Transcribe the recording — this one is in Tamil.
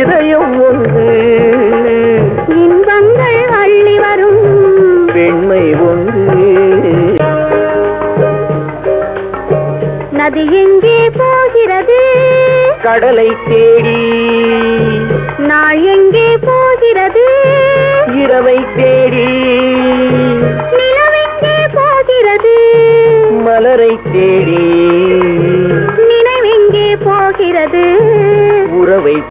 இதயம் ஒன்று இன்பங்கள் அள்ளி வரும் பெண்மை ஒன்று நதி எங்கே போகிறது கடலை தேடி நாள் எங்கே போகிறது இரவை தேடி நிலவெங்கே போகிறது மலரை தேடி நினைவெங்கே போகிறது உறவை